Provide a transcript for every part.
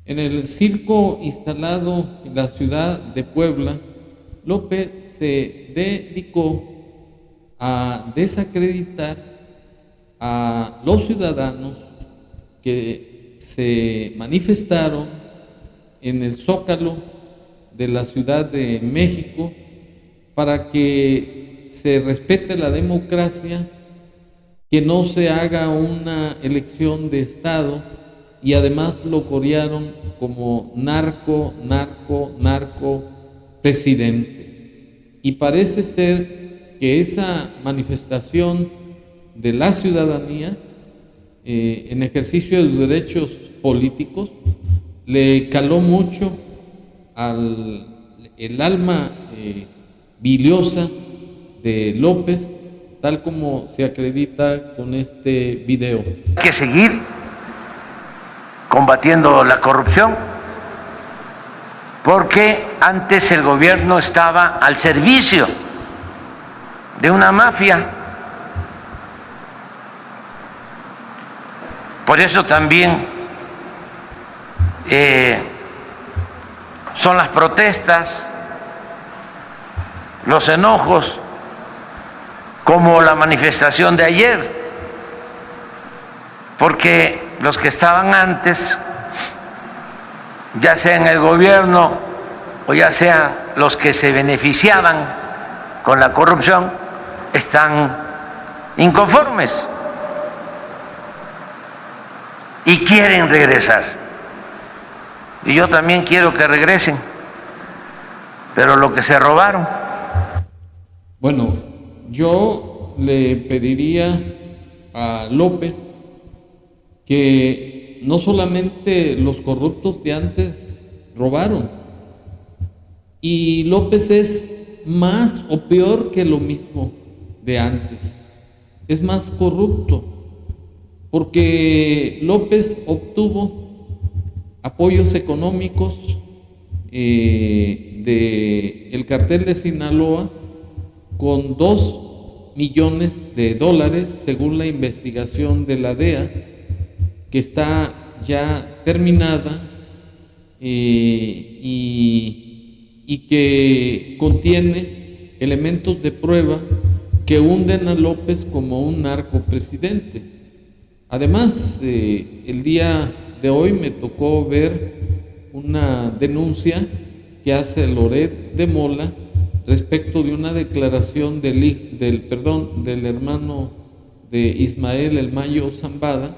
En el circo instalado en la ciudad de Puebla, López se dedicó a desacreditar a los ciudadanos que se manifestaron en el Zócalo de la Ciudad de México para que se respete la democracia, que no se haga una elección de Estado, y además lo corearon como narco presidente. Y parece ser que esa manifestación de la ciudadanía en ejercicio de sus derechos políticos le caló mucho el alma biliosa de López, tal como se acredita con este video. Hay que seguir combatiendo la corrupción, porque antes el gobierno estaba al servicio de una mafia. Por eso también son las protestas, los enojos, como la manifestación de ayer, porque los que estaban antes, ya sea en el gobierno o ya sea los que se beneficiaban con la corrupción, están inconformes y quieren regresar. Y yo también quiero que regresen, pero lo que se robaron. Bueno, yo le pediría a López que no solamente los corruptos de antes robaron, y López es más o peor que lo mismo de antes, es más corrupto, porque López obtuvo apoyos económicos del cartel de Sinaloa con $2 millones, según la investigación de la DEA, que está ya terminada y que contiene elementos de prueba que hunden a López como un narcopresidente. Además, el día de hoy me tocó ver una denuncia que hace Loret de Mola respecto de una declaración del hermano de Ismael El Mayo Zambada,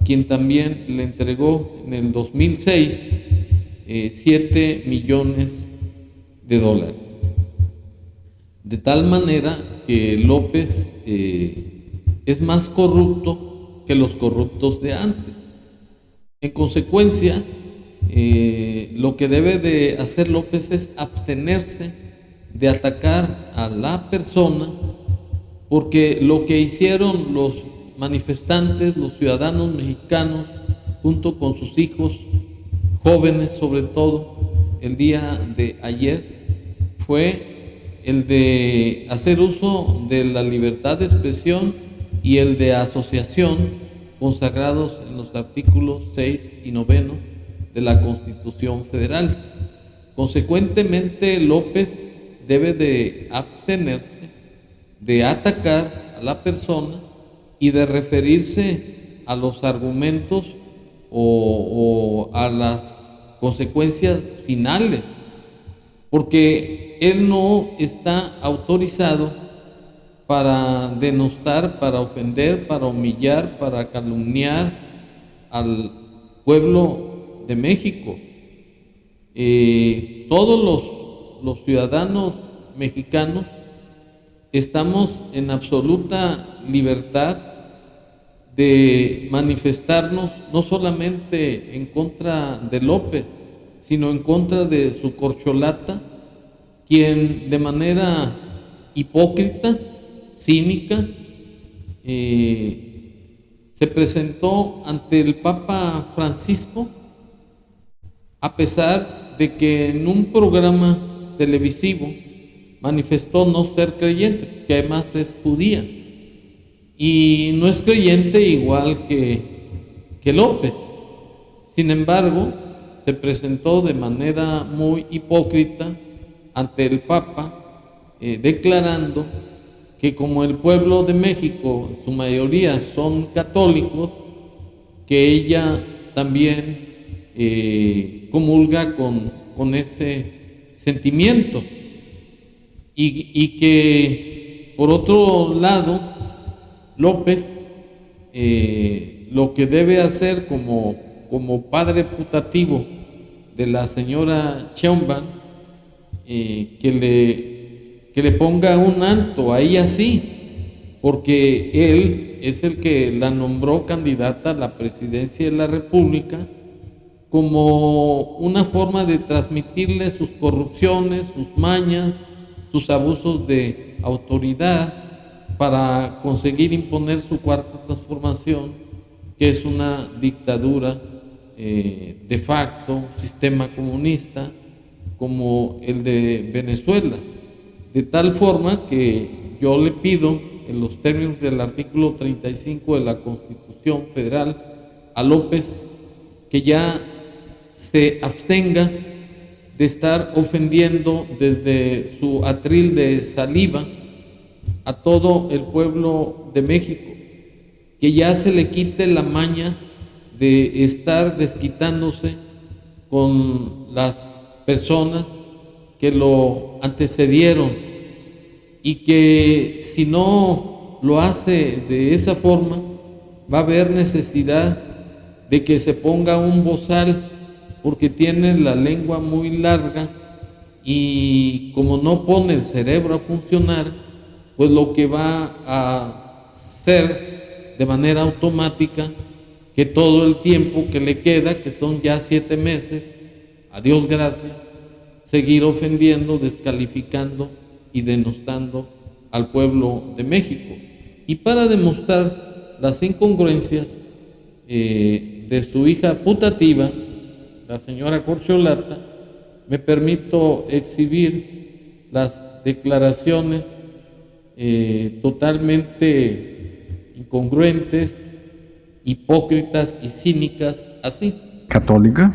quien también le entregó en el 2006 $7 millones. De tal manera que López es más corrupto que los corruptos de antes. En consecuencia, lo que debe de hacer López es abstenerse de atacar a la persona, porque lo que hicieron los manifestantes, los ciudadanos mexicanos, junto con sus hijos, jóvenes sobre todo, el día de ayer, fue el de hacer uso de la libertad de expresión y el de asociación consagrados en los artículos 6 y 9 de la Constitución Federal. Consecuentemente, López debe de abstenerse de atacar a la persona y de referirse a los argumentos o a las consecuencias finales, porque él no está autorizado para denostar, para ofender, para humillar, para calumniar al pueblo de México. Todos los ciudadanos mexicanos estamos en absoluta libertad de manifestarnos, no solamente en contra de López, sino en contra de su corcholata, quien de manera hipócrita, cínica, se presentó ante el Papa Francisco, a pesar de que en un programa televisivo manifestó no ser creyente, que además es judía, y no es creyente igual que López. Sin embargo, se presentó de manera muy hipócrita ante el Papa, declarando que como el pueblo de México, su mayoría son católicos, que ella también comulga con ese sentimiento, y que por otro lado López lo que debe hacer como padre putativo de la señora Sheinbaum, que le ponga un alto a ella, sí, porque él es el que la nombró candidata a la presidencia de la República, como una forma de transmitirle sus corrupciones, sus mañas, sus abusos de autoridad, para conseguir imponer su cuarta transformación, que es una dictadura de facto, sistema comunista como el de Venezuela. De tal forma que yo le pido, en los términos del artículo 35 de la Constitución Federal, a López que ya se abstenga de estar ofendiendo desde su atril de saliva a todo el pueblo de México, que ya se le quite la maña de estar desquitándose con las personas que lo antecedieron, y que si no lo hace de esa forma va a haber necesidad de que se ponga un bozal, porque tiene la lengua muy larga, y como no pone el cerebro a funcionar, pues lo que va a hacer de manera automática, que todo el tiempo que le queda, que son ya 7 meses, a Dios gracias, seguir ofendiendo, descalificando y denostando al pueblo de México. Y para demostrar las incongruencias de su hija putativa, la señora Corcholata, me permito exhibir las declaraciones totalmente incongruentes, hipócritas y cínicas, así. ¿Católica?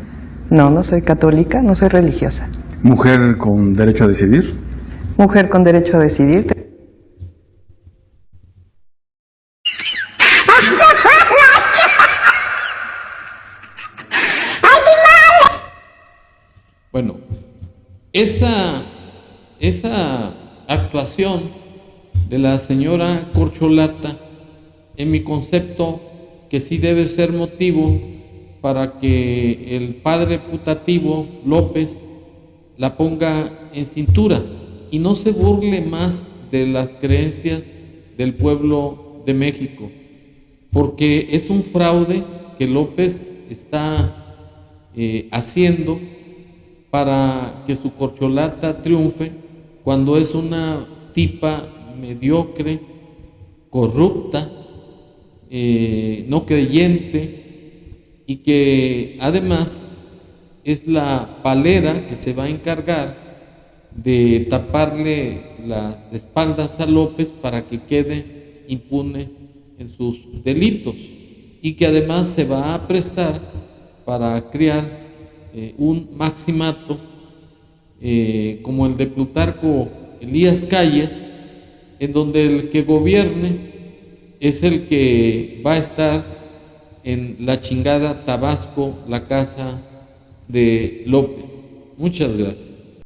No, no soy católica, no soy religiosa. ¿Mujer con derecho a decidir? Mujer con derecho a decidir. Bueno, esa actuación de la señora Corcholata, en mi concepto, que sí debe ser motivo para que el padre putativo López la ponga en cintura y no se burle más de las creencias del pueblo de México, porque es un fraude que López está haciendo para que su corcholata triunfe, cuando es una tipa mediocre, corrupta, no creyente, y que además es la palera que se va a encargar de taparle las espaldas a López para que quede impune en sus delitos, y que además se va a prestar para crear un maximato como el de Plutarco Elías Calles, en donde el que gobierne es el que va a estar en la chingada Tabasco, la casa de López. Muchas gracias.